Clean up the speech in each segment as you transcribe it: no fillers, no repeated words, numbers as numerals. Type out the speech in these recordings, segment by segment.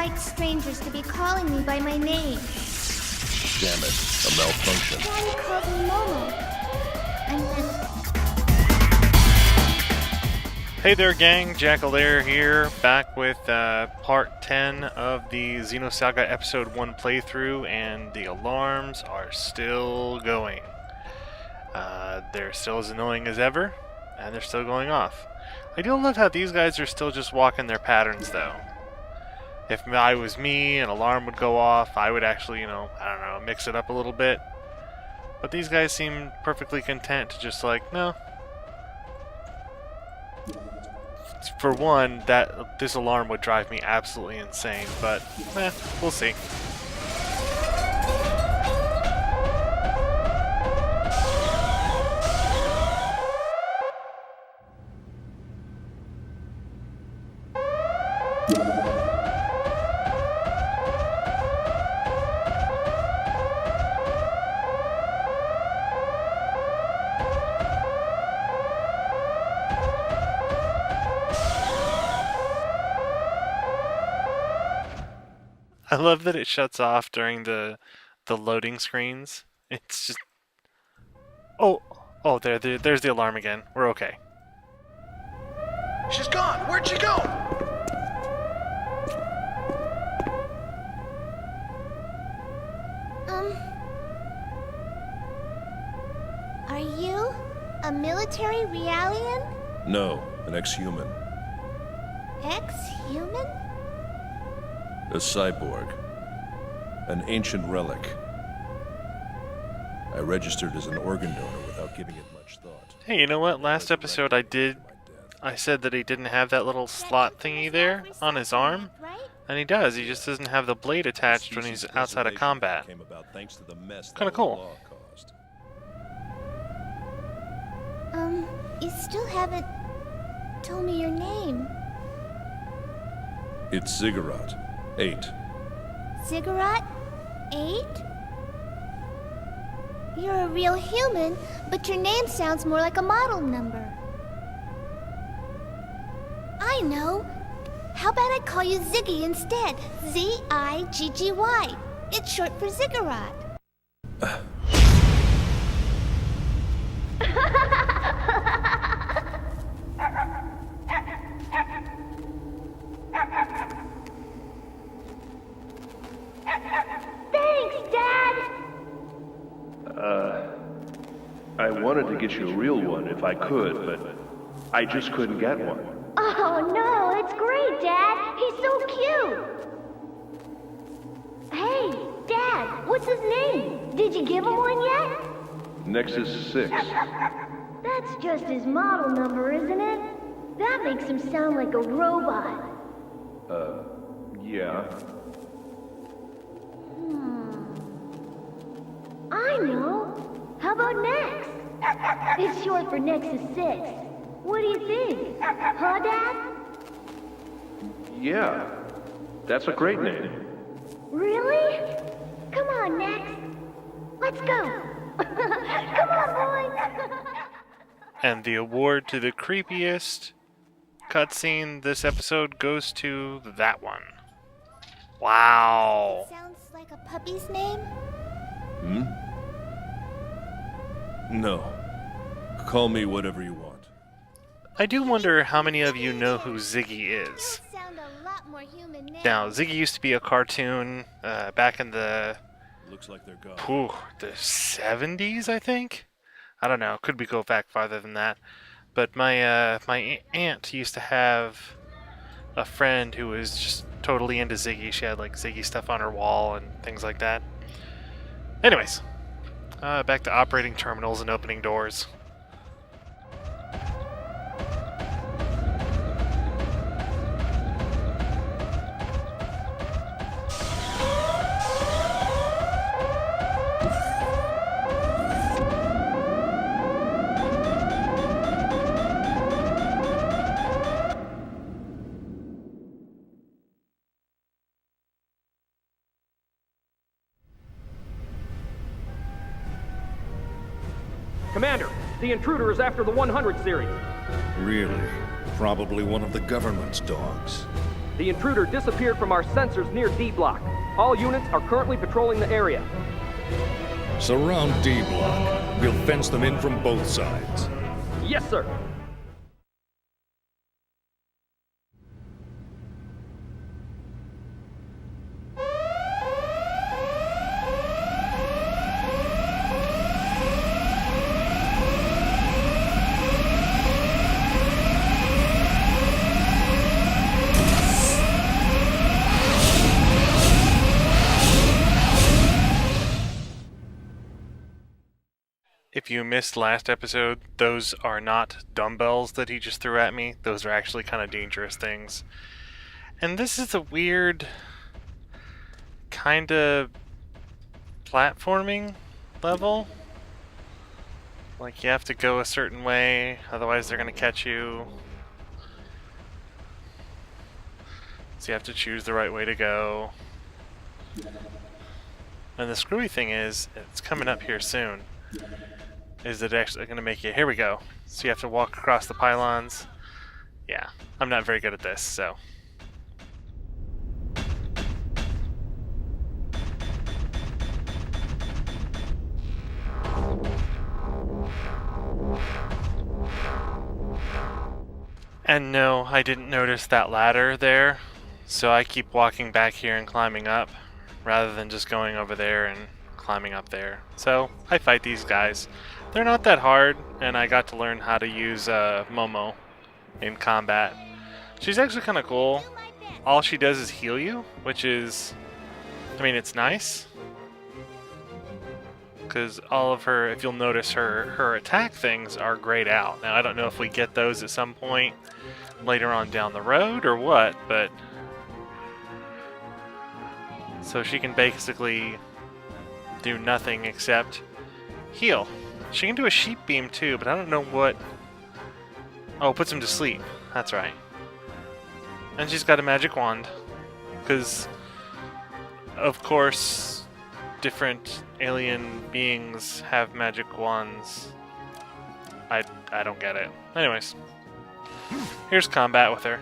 like strangers to be calling me by my name. Damn it, a malfunction. Daddy called me Momo. And then... Hey there gang, Jackalair here, back with part 10 of the Xenosaga episode 1 playthrough, and the alarms are still going. They're still as annoying as ever, and they're still going off. I do love how these guys are still just walking their patterns though. If I was me, an alarm would go off, I would actually, I don't know, mix it up a little bit. But these guys seem perfectly content to just like, no. For one, this alarm would drive me absolutely insane, but we'll see. I love that it shuts off during the loading screens. It's just... Oh, there's the alarm again. We're okay. She's gone! Where'd she go? Are you a military realian? No, an ex-human. Ex-human? A cyborg. An ancient relic. I registered as an organ donor without giving it much thought. Hey, you know what? Last episode I said that he didn't have that little slot thingy there on his arm. And he does, he just doesn't have the blade attached when he's outside of combat. Kinda cool. You still haven't told me your name. It's Ziggurat. 8. Ziggurat? 8? You're a real human, but your name sounds more like a model number. I know. How about I call you Ziggy instead? Z-I-G-G-Y. It's short for Ziggurat. Thanks, Dad! I wanted to get you a real one if I could, but I just couldn't get one. Oh, no, it's great, Dad. He's so cute. Hey, Dad, what's his name? Did you give him one yet? Nexus 6. That's just his model number, isn't it? That makes him sound like a robot. Yeah. I know. How about Nex? It's short for Nexus 6. What do you think? Huh, Dad? Yeah. That's a great name. Really? Come on, Nex. Let's go. Come on, boy. And the award to the creepiest cutscene this episode goes to that one. Wow. Sounds like a puppy's name? No. Call me whatever you want. I do wonder how many of you know who Ziggy is. Sound a lot more human now. Now, Ziggy used to be a cartoon back in the Looks like they're gone. the 70s, I think? I don't know. Could we go back farther than that? But my my aunt used to have a friend who was just totally into Ziggy. She had like Ziggy stuff on her wall and things like that. Anyways, back to operating terminals and opening doors. Commander, the intruder is after the 100 series. Really? Probably one of the government's dogs. The intruder disappeared from our sensors near D Block. All units are currently patrolling the area. Surround D Block. We'll fence them in from both sides. Yes, sir. If you missed last episode, those are not dumbbells that he just threw at me. Those are actually kind of dangerous things. And this is a weird kind of platforming level. Like you have to go a certain way, otherwise they're going to catch you. So you have to choose the right way to go. And the screwy thing is, it's coming up here soon. Is it actually going to make you... Here we go. So you have to walk across the pylons. Yeah, I'm not very good at this, so... And no, I didn't notice that ladder there, so I keep walking back here and climbing up, rather than just going over there and climbing up there. So, I fight these guys. They're not that hard, and I got to learn how to use MOMO in combat. She's actually kind of cool. All she does is heal you, which is... I mean, it's nice. Because all of her, if you'll notice, her attack things are grayed out. Now, I don't know if we get those at some point later on down the road or what, but... So she can basically do nothing except heal. She can do a sheep beam too, but I don't know what... Oh, puts him to sleep. That's right. And she's got a magic wand. Because, of course, different alien beings have magic wands. I don't get it. Anyways. Here's combat with her.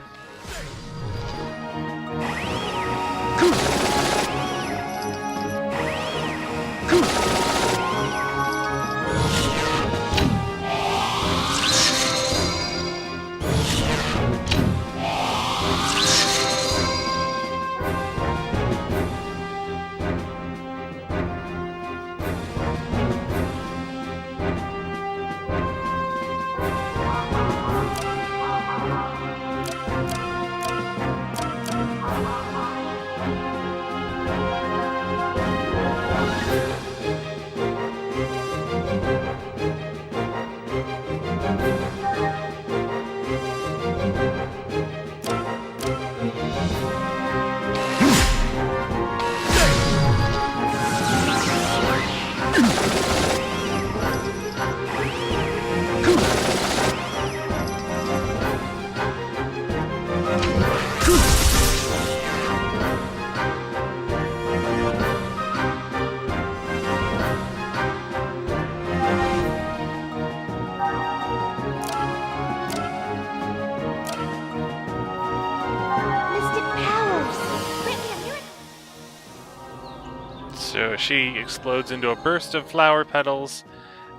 So she explodes into a burst of flower petals,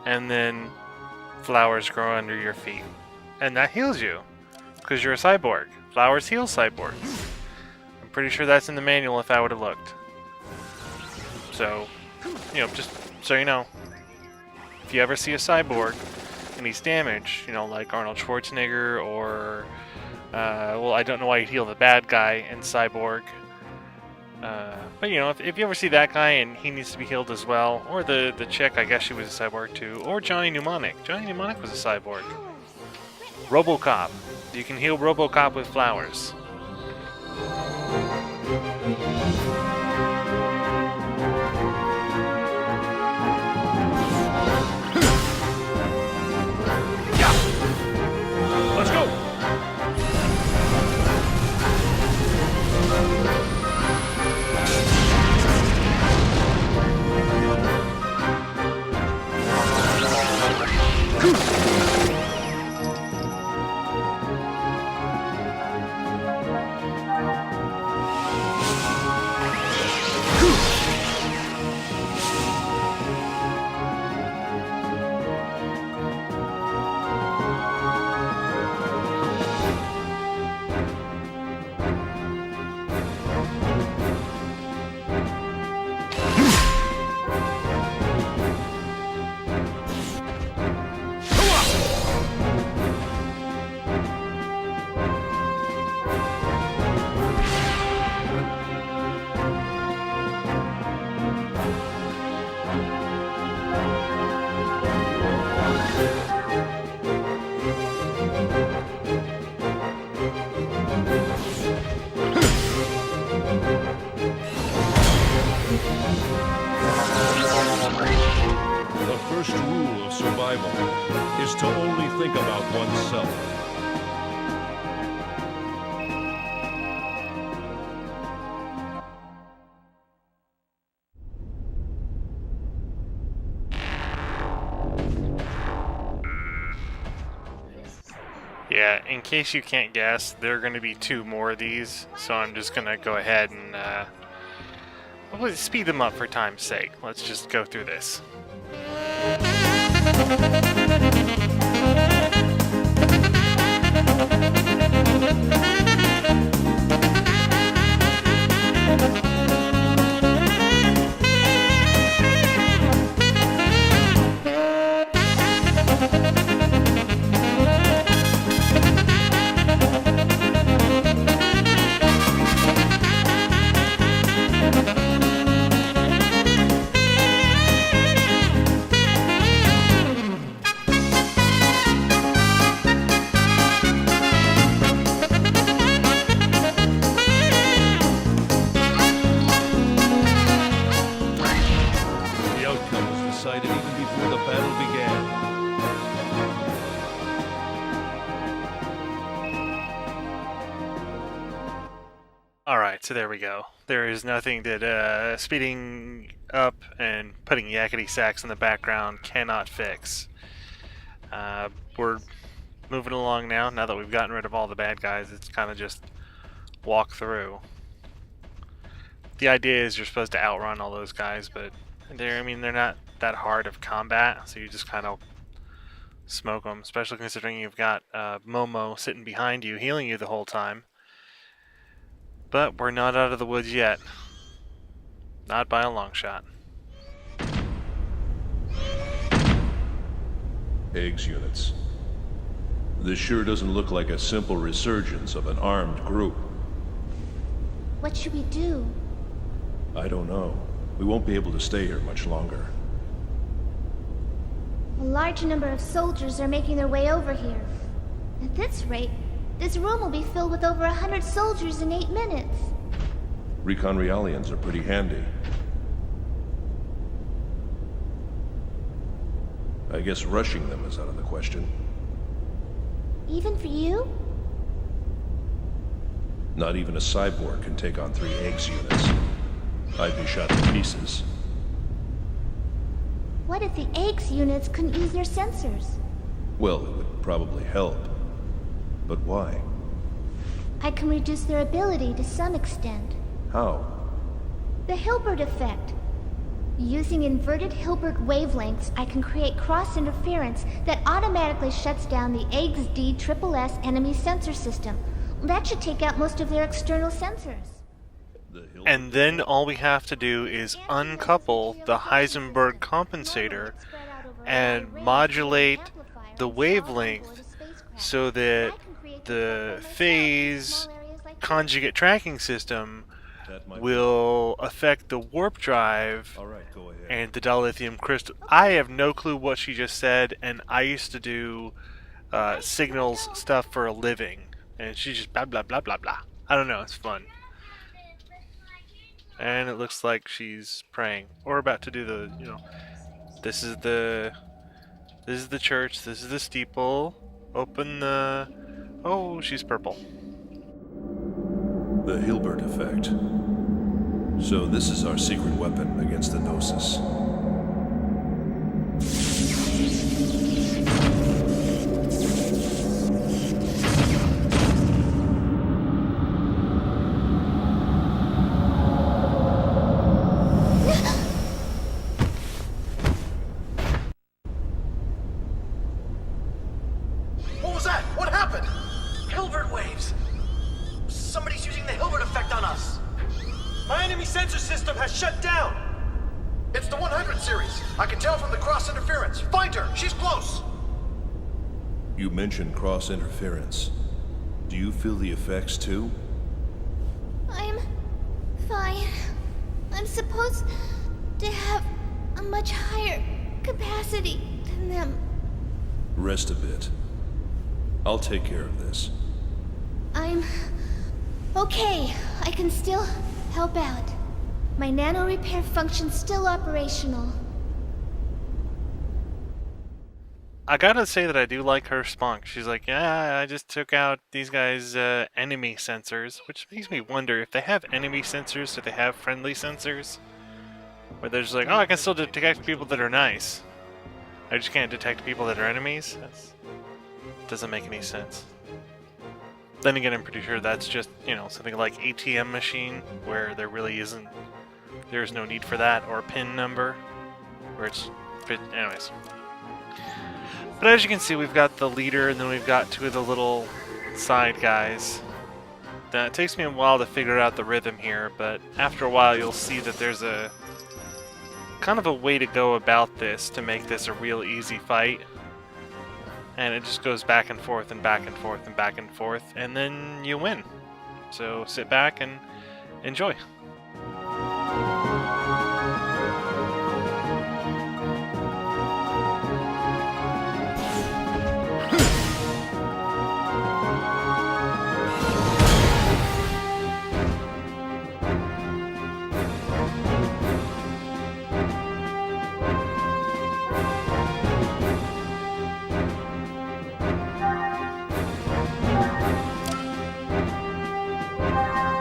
and then flowers grow under your feet. And that heals you, because you're a cyborg. Flowers heal cyborgs. I'm pretty sure that's in the manual if I would have looked. So, you know, just so you know, if you ever see a cyborg and he's damaged, you know, like Arnold Schwarzenegger or, well, I don't know why he'd heal the bad guy in Cyborg. But you know, if you ever see that guy and he needs to be healed as well, or the chick, I guess she was a cyborg too, or Johnny Mnemonic. Johnny Mnemonic was a cyborg. RoboCop. You can heal RoboCop with flowers. Let's go! survival is to only think about oneself. Yeah, in case you can't guess, there are going to be 2 more of these, so I'm just going to go ahead and we'll speed them up for time's sake. Let's just go through this. Alright, so there we go. There is nothing that speeding up and putting yakety sax in the background cannot fix. We're moving along now that we've gotten rid of all the bad guys. It's kind of just walk through. The idea is you're supposed to outrun all those guys, but they're not that hard of combat, so you just kind of smoke them, especially considering you've got MOMO sitting behind you, healing you the whole time. But we're not out of the woods yet. Not by a long shot. Eggs units. This sure doesn't look like a simple resurgence of an armed group. What should we do? I don't know. We won't be able to stay here much longer. A large number of soldiers are making their way over here. At this rate, this room will be filled with over 100 soldiers in 8 minutes. Recon Realians are pretty handy. I guess rushing them is out of the question. Even for you? Not even a cyborg can take on 3 eggs units. I'd be shot to pieces. What if the eggs units couldn't use their sensors? Well, it would probably help. But why? I can reduce their ability to some extent. How? The Hilbert effect. Using inverted Hilbert wavelengths, I can create cross-interference that automatically shuts down the Eggs D-SSS enemy sensor system. That should take out most of their external sensors. And then all we have to do is uncouple the Heisenberg compensator and modulate the wavelength so that the phase conjugate tracking system will affect the warp drive and the dilithium crystal. I have no clue what she just said, and I used to do signals stuff for a living, and she just blah blah blah blah blah. I don't know, it's fun. And it looks like she's praying or about to do the, this is the church, this is the steeple. Open the... Oh, she's purple. The Hilbert effect. So this is our secret weapon against the Gnosis. What was that? What happened? Hilbert waves. Somebody's using the Hilbert effect on us. My enemy sensor system has shut down. It's the 100 series. I can tell from the cross interference. Find her. She's close. You mentioned cross interference. Do you feel the effects too? I'm fine. I'm supposed to have a much higher capacity than them. Rest a bit. I'll take care of this. I'm okay. I can still help out. My nano repair function's still operational. I gotta say that I do like her spunk. She's like, yeah, I just took out these guys' enemy sensors, which makes me wonder if they have enemy sensors, do they have friendly sensors? Where they're just like, oh, I can still detect people that are nice. I just can't detect people that are enemies? That doesn't make any sense. Then again, I'm pretty sure that's just, you know, something like ATM machine, where there really isn't, there's no need for that, or PIN number, where it's, anyways. But as you can see, we've got the leader, and then we've got two of the little side guys. Now, it takes me a while to figure out the rhythm here, but after a while you'll see that there's a kind of a way to go about this to make this a real easy fight. And it just goes back and forth and back and forth and back and forth, and then you win. So sit back and enjoy.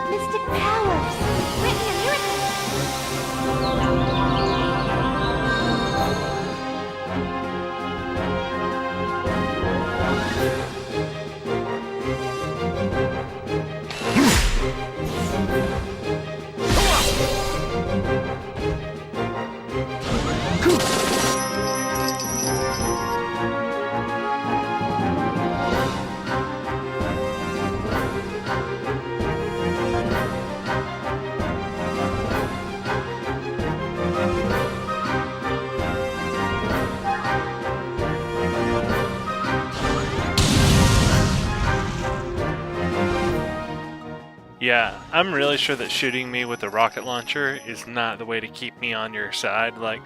Mystic powers! Grant me a miracle! Yeah, I'm really sure that shooting me with a rocket launcher is not the way to keep me on your side. Like,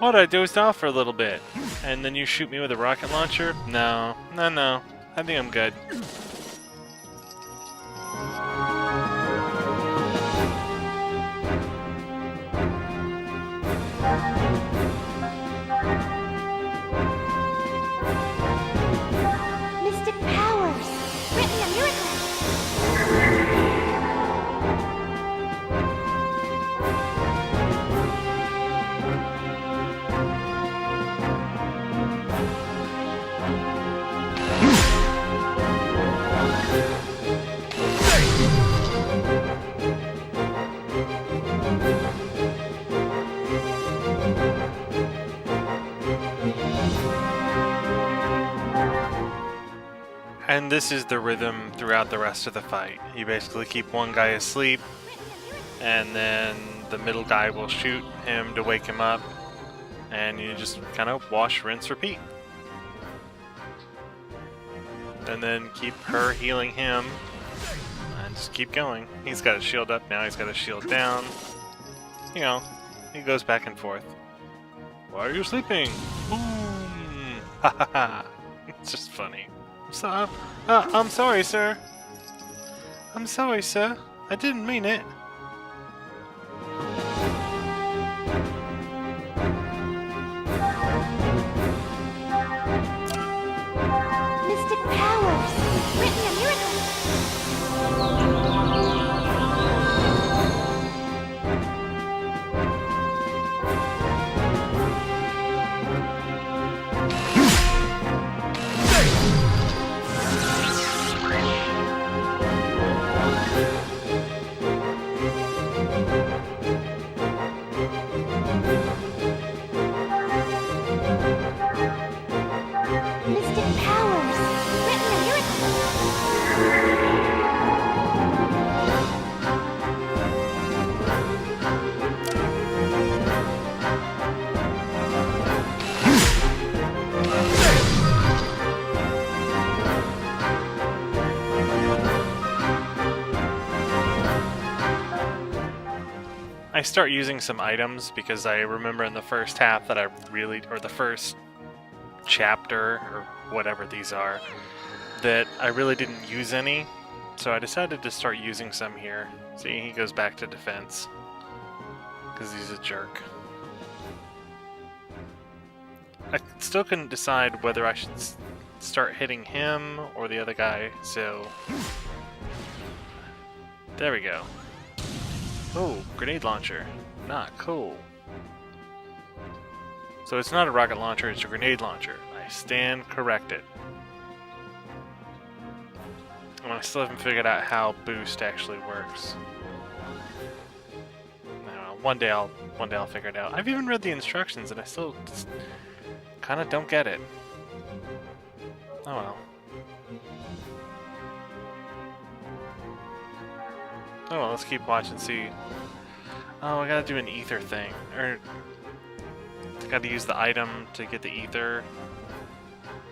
what, I dozed off for a little bit, and then you shoot me with a rocket launcher? No, no. I think I'm good. Mystic powers! Grant me a miracle! And this is the rhythm throughout the rest of the fight. You basically keep one guy asleep, and then the middle guy will shoot him to wake him up, and you just kind of wash, rinse, repeat. And then keep her healing him, and just keep going. He's got his shield up now, he's got his shield down. You know, he goes back and forth. Why are you sleeping? Boom! Ha ha ha! It's just funny. So, I'm sorry, sir. I'm sorry, sir. I didn't mean it. Mystic powers! Grant me a miracle! Mystic powers! Grant me a miracle! I start using some items because I remember in the first half that or the first chapter, or whatever these are, that I really didn't use any. So I decided to start using some here. See, he goes back to defense. Because he's a jerk. I still couldn't decide whether I should start hitting him or the other guy, so... There we go. Oh, grenade launcher. Not cool. So it's not a rocket launcher, it's a grenade launcher. I stand corrected. And I still haven't figured out how boost actually works. I don't know, one day I'll figure it out. I've even read the instructions and I still just kind of don't get it. Oh well. Oh well, let's keep watching, see. Oh, I gotta do an ether thing. Or I gotta use the item to get the ether.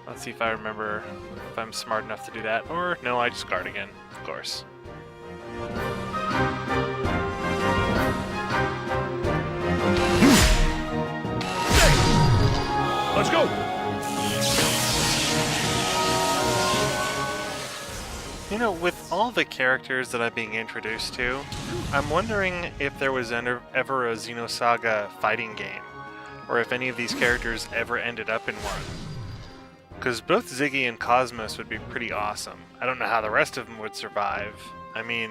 Let's see if I remember if I'm smart enough to do that. Or no, I just guard again, of course. Let's go! You know, with all the characters that I'm being introduced to, I'm wondering if there was ever a Xenosaga fighting game, or if any of these characters ever ended up in one. Because both Ziggy and Cosmos would be pretty awesome. I don't know how the rest of them would survive. I mean,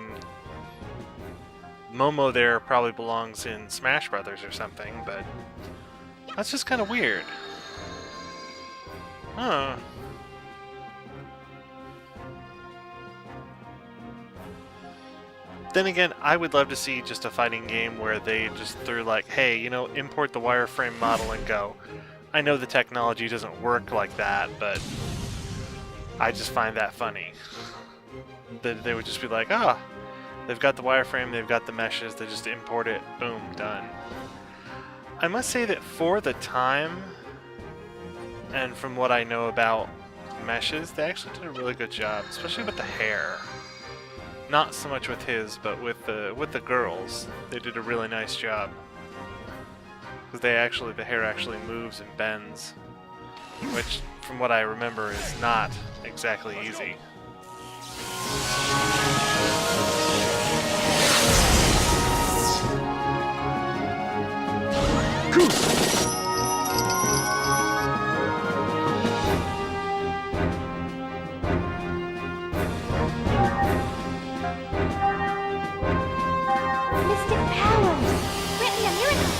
Momo there probably belongs in Smash Brothers or something, but that's just kind of weird. Huh. Then again, I would love to see just a fighting game where they just threw like, hey, you know, import the wireframe model and go. I know the technology doesn't work like that, but I just find that funny. That they would just be like, ah, they've got the wireframe, they've got the meshes, they just import it, boom, done. I must say that for the time, and from what I know about meshes, they actually did a really good job, especially with the hair. Not so much with his, but with the girls, they did a really nice job. Because the hair actually moves and bends, which, from what I remember, is not exactly easy. Mystic powers! Grant me a miracle!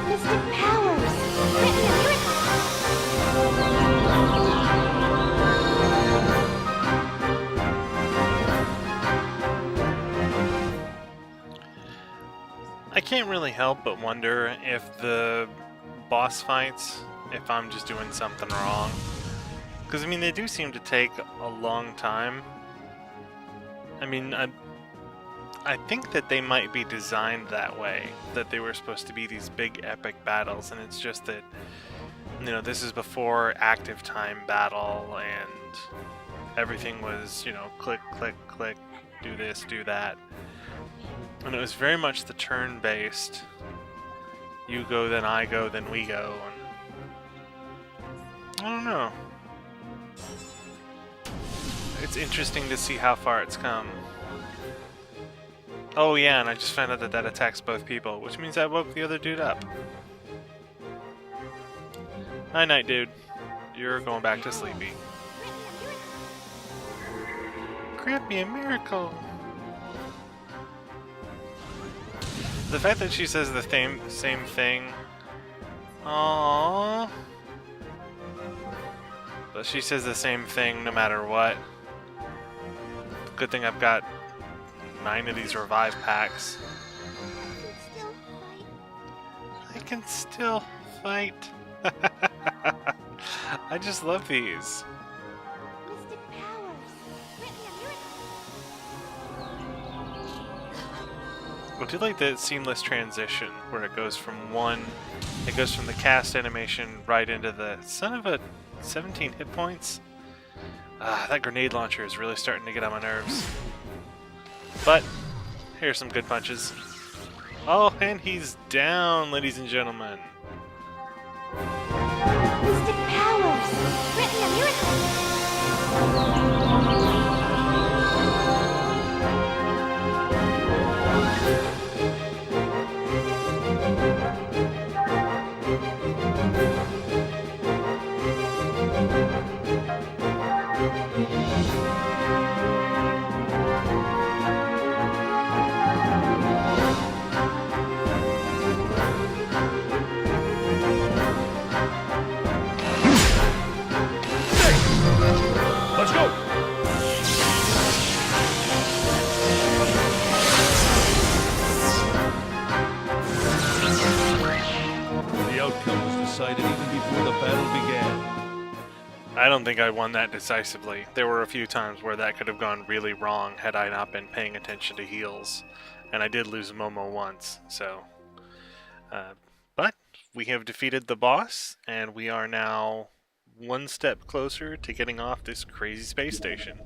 Mystic powers! Grant me a miracle! I can't really help but wonder if the boss fights, if I'm just doing something wrong. Because, I mean, they do seem to take a long time. I mean, I think that they might be designed that way, that they were supposed to be these big epic battles, and it's just that, you know, this is before active time battle, and everything was, you know, click, click, click, do this, do that. And it was very much the turn-based, you go, then I go, then we go, and I don't know. It's interesting to see how far it's come. Oh yeah, and I just found out that that attacks both people, which means I woke the other dude up. Night-night, dude. You're going back to sleepy. Grant me a miracle. The fact that she says the same thing. Aww. But she says the same thing no matter what. Good thing I've got 9 of these revive packs. I can still fight. I just love these. Mystic powers! Grant me a miracle! I do like the seamless transition where it goes from the cast animation right into the son of a 17 hit points. That grenade launcher is really starting to get on my nerves. But here's some good punches. Oh, and he's down, ladies and gentlemen. Mystic powers! Grant me a miracle! Let's go! The outcome was decided even before the battle began. I don't think I won that decisively. There were a few times where that could have gone really wrong had I not been paying attention to heals. And I did lose Momo once, so... but we have defeated the boss, and we are now one step closer to getting off this crazy space station.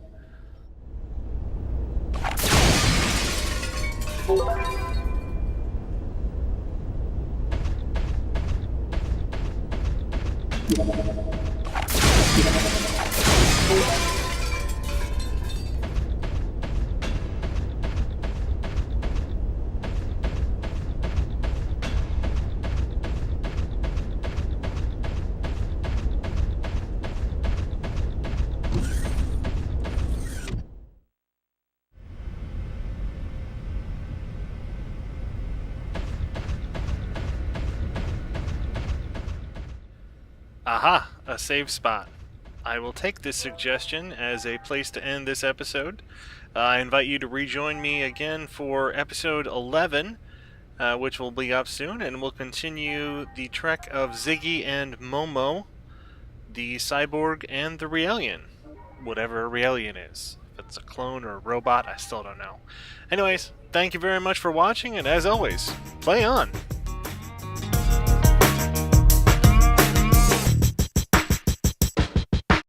Aha! A save spot. I will take this suggestion as a place to end this episode. I invite you to rejoin me again for episode 11, which will be up soon, and we'll continue the trek of Ziggy and Momo, the cyborg and the Realian. Whatever a Realian is. If it's a clone or a robot, I still don't know. Anyways, thank you very much for watching, and as always, play on!